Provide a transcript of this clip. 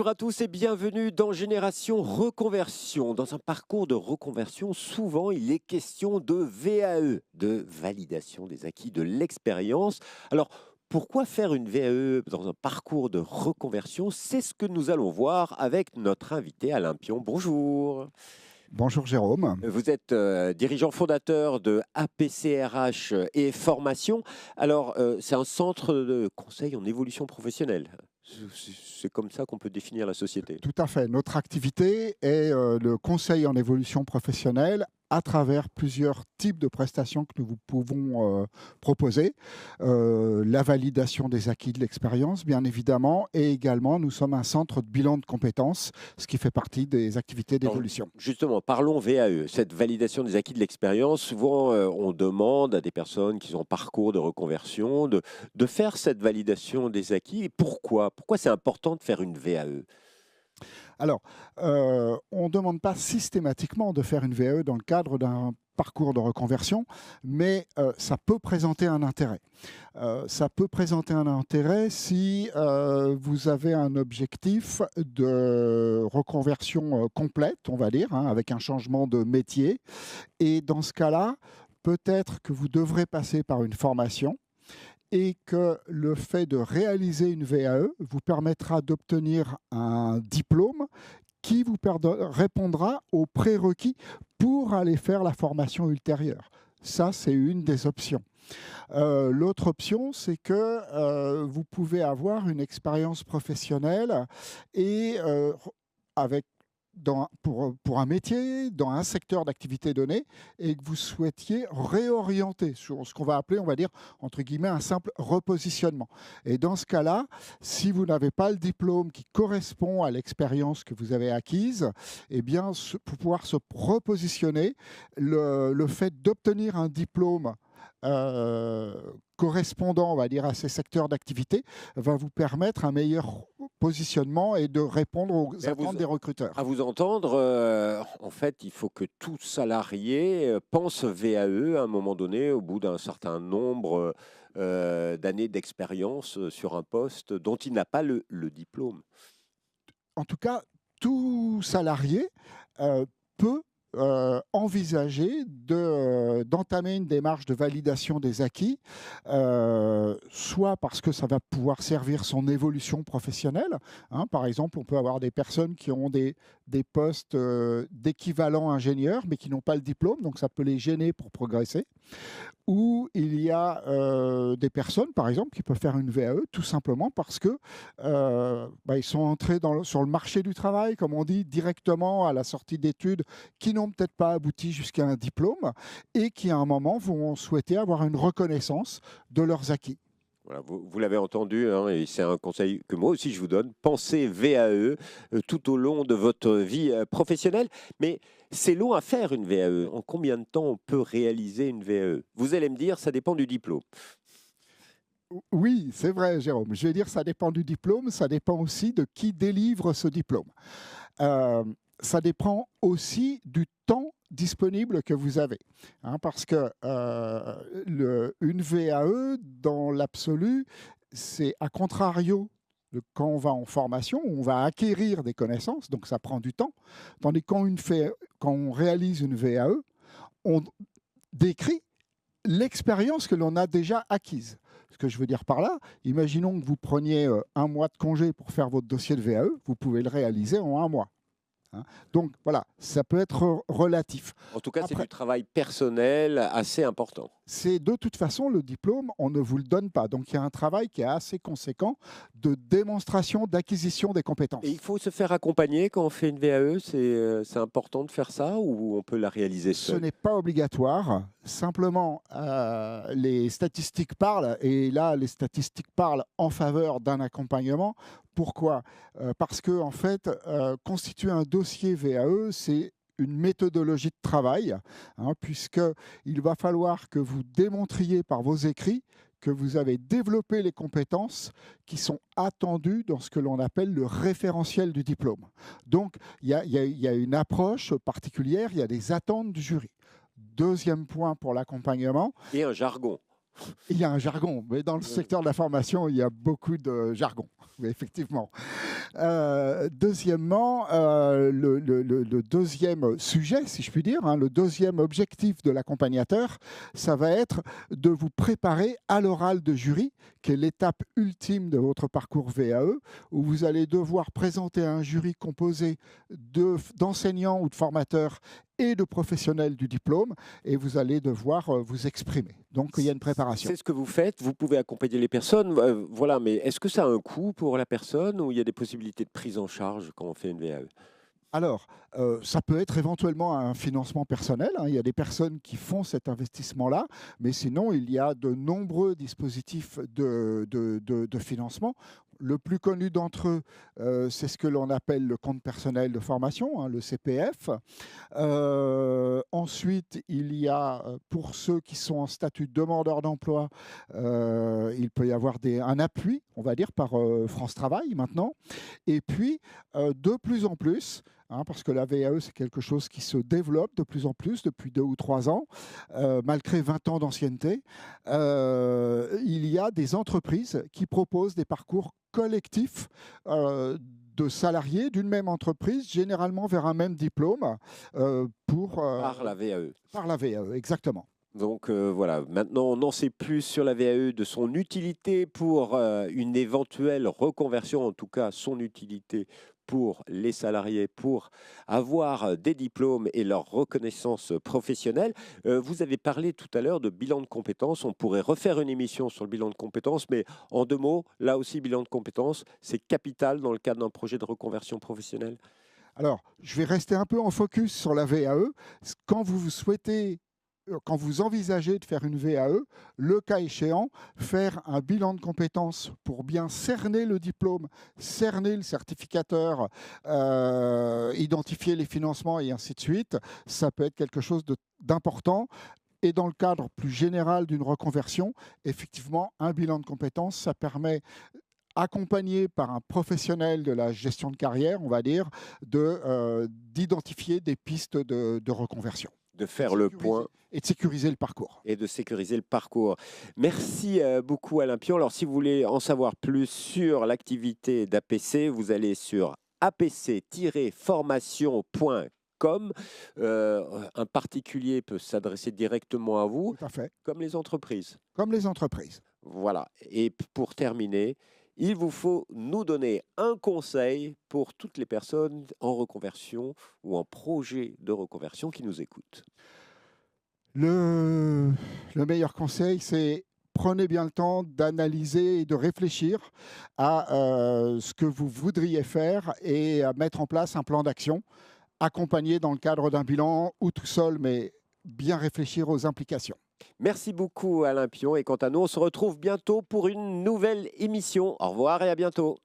Bonjour à tous et bienvenue dans Génération Reconversion. Dans un parcours de reconversion, souvent il est question de VAE, de validation des acquis de l'expérience. Alors, pourquoi faire une VAE dans un parcours de reconversion? C'est ce que nous allons voir avec notre invité Alain Pion. Bonjour. Bonjour Jérôme. Vous êtes dirigeant fondateur de APCRH et formation. Alors, c'est un centre de conseil en évolution professionnelle. C'est comme ça qu'on peut définir la société. Tout à fait. Notre activité est le conseil en évolution professionnelle à travers plusieurs types de prestations que nous vous pouvons proposer. La validation des acquis de l'expérience, bien évidemment, et également, nous sommes un centre de bilan de compétences, ce qui fait partie des activités Alors, d'évolution. justement, parlons VAE, cette validation des acquis de l'expérience. Souvent, on demande à des personnes qui sont en parcours de reconversion de faire cette validation des acquis. Et pourquoi? Pourquoi c'est important de faire une VAE? Alors, on ne demande pas systématiquement de faire une VAE dans le cadre d'un parcours de reconversion, mais ça peut présenter un intérêt. Ça peut présenter un intérêt si vous avez un objectif de reconversion complète, on va dire, hein, avec un changement de métier. Et dans ce cas-là, peut-être que vous devrez passer par une formation et que le fait de réaliser une VAE vous permettra d'obtenir un diplôme qui vous répondra aux prérequis pour aller faire la formation ultérieure. Ça, c'est une des options. L'autre option, c'est que vous pouvez avoir une expérience professionnelle et avec pour un métier, dans un secteur d'activité donné, et que vous souhaitiez réorienter sur ce qu'on va appeler, on va dire, entre guillemets, un simple repositionnement. Et dans ce cas-là, si vous n'avez pas le diplôme qui correspond à l'expérience que vous avez acquise, eh bien, pour pouvoir se repositionner, le fait d'obtenir un diplôme correspondant, on va dire, à ces secteurs d'activité, va vous permettre un meilleur positionnement et de répondre aux attentes des recruteurs. À vous entendre, en fait, il faut que tout salarié pense VAE à un moment donné, au bout d'un certain nombre d'années d'expérience sur un poste dont il n'a pas le diplôme. En tout cas, tout salarié peut envisager d'entamer une démarche de validation des acquis, soit parce que ça va pouvoir servir son évolution professionnelle. Hein. Par exemple, on peut avoir des personnes qui ont des postes d'équivalent ingénieur, mais qui n'ont pas le diplôme, donc ça peut les gêner pour progresser. Ou il y a des personnes, par exemple, qui peuvent faire une VAE tout simplement parce que ils sont entrés sur le marché du travail, comme on dit, directement à la sortie d'études, qui n'ont peut-être pas abouti jusqu'à un diplôme et qui, à un moment, vont souhaiter avoir une reconnaissance de leurs acquis. Voilà, vous l'avez entendu, hein, et c'est un conseil que moi aussi je vous donne. Pensez VAE tout au long de votre vie professionnelle. Mais c'est long à faire une VAE. En combien de temps on peut réaliser une VAE? Vous allez me dire, ça dépend du diplôme. Oui, c'est vrai, Jérôme. Je vais dire, ça dépend du diplôme, ça dépend aussi de qui délivre ce diplôme. Ça dépend aussi du temps disponible que vous avez. Hein, parce que une VAE, dans l'absolu, c'est à contrario de quand on va en formation, où on va acquérir des connaissances, donc ça prend du temps. Tandis que quand on réalise une VAE, on décrit l'expérience que l'on a déjà acquise. Ce que je veux dire par là, imaginons que vous preniez un mois de congé pour faire votre dossier de VAE, vous pouvez le réaliser en un mois. Hein. Donc voilà, ça peut être relatif. En tout cas, c'est du travail personnel assez important. C'est de toute façon le diplôme, on ne vous le donne pas. Donc il y a un travail qui est assez conséquent de démonstration, d'acquisition des compétences. Et il faut se faire accompagner quand on fait une VAE, c'est important de faire ça ou on peut la réaliser seul? Ce n'est pas obligatoire. Simplement, les statistiques parlent, et là, les statistiques parlent en faveur d'un accompagnement. Pourquoi? Parce que, en fait, constituer un dossier VAE, c'est une méthodologie de travail, hein, puisqu'il va falloir que vous démontriez par vos écrits que vous avez développé les compétences qui sont attendues dans ce que l'on appelle le référentiel du diplôme. Donc, il y a une approche particulière, il y a des attentes du jury. Deuxième point pour l'accompagnement. Et un jargon. Il y a un jargon, mais dans le secteur de la formation, il y a beaucoup de jargon, oui, effectivement. Deuxièmement, le deuxième sujet, si je puis dire, hein, le deuxième objectif de l'accompagnateur, ça va être de vous préparer à l'oral de jury, qui est l'étape ultime de votre parcours VAE, où vous allez devoir présenter un jury composé d'enseignants ou de formateurs et de professionnels du diplôme, et vous allez devoir vous exprimer. Donc, il y a une préparation. C'est ce que vous faites, vous pouvez accompagner les personnes, voilà, mais est-ce que ça a un coût pour la personne ou il y a des possibilités de prise en charge quand on fait une VAE? Alors, ça peut être éventuellement un financement personnel, hein. Il y a des personnes qui font cet investissement-là, mais sinon, il y a de nombreux dispositifs de financement. Le plus connu d'entre eux, c'est ce que l'on appelle le compte personnel de formation, hein, le CPF. Ensuite, il y a, pour ceux qui sont en statut de demandeur d'emploi, il peut y avoir un appui, on va dire, par France Travail maintenant. Et puis, de plus en plus, hein, parce que la VAE, c'est quelque chose qui se développe de plus en plus depuis 2 ou 3 ans, malgré 20 ans d'ancienneté. Il y a des entreprises qui proposent des parcours collectifs de salariés d'une même entreprise, généralement vers un même diplôme, Par la VAE. Par la VAE, exactement. Donc voilà, maintenant on en sait plus sur la VAE, de son utilité pour une éventuelle reconversion, en tout cas son utilité pour les salariés, pour avoir des diplômes et leur reconnaissance professionnelle. Vous avez parlé tout à l'heure de bilan de compétences. On pourrait refaire une émission sur le bilan de compétences, mais en 2 mots, là aussi, bilan de compétences, c'est capital dans le cadre d'un projet de reconversion professionnelle. Alors, je vais rester un peu en focus sur la VAE. Quand vous envisagez de faire une VAE, le cas échéant, faire un bilan de compétences pour bien cerner le diplôme, cerner le certificateur, identifier les financements et ainsi de suite, ça peut être quelque chose d'important. Et dans le cadre plus général d'une reconversion, effectivement, un bilan de compétences, ça permet, accompagné par un professionnel de la gestion de carrière, on va dire, d'identifier des pistes de reconversion. De faire le point. Et de sécuriser le parcours. Et de sécuriser le parcours. Merci beaucoup Alain Pion. Alors si vous voulez en savoir plus sur l'activité d'APC, vous allez sur apc-formation.com. Un particulier peut s'adresser directement à vous. Tout à fait. Comme les entreprises. Comme les entreprises. Voilà. Et pour terminer, il vous faut nous donner un conseil pour toutes les personnes en reconversion ou en projet de reconversion qui nous écoutent. Le meilleur conseil, c'est prenez bien le temps d'analyser et de réfléchir à ce que vous voudriez faire et à mettre en place un plan d'action, accompagné dans le cadre d'un bilan ou tout seul, mais bien réfléchir aux implications. Merci beaucoup Alain Pion et quant à nous, on se retrouve bientôt pour une nouvelle émission. Au revoir et à bientôt.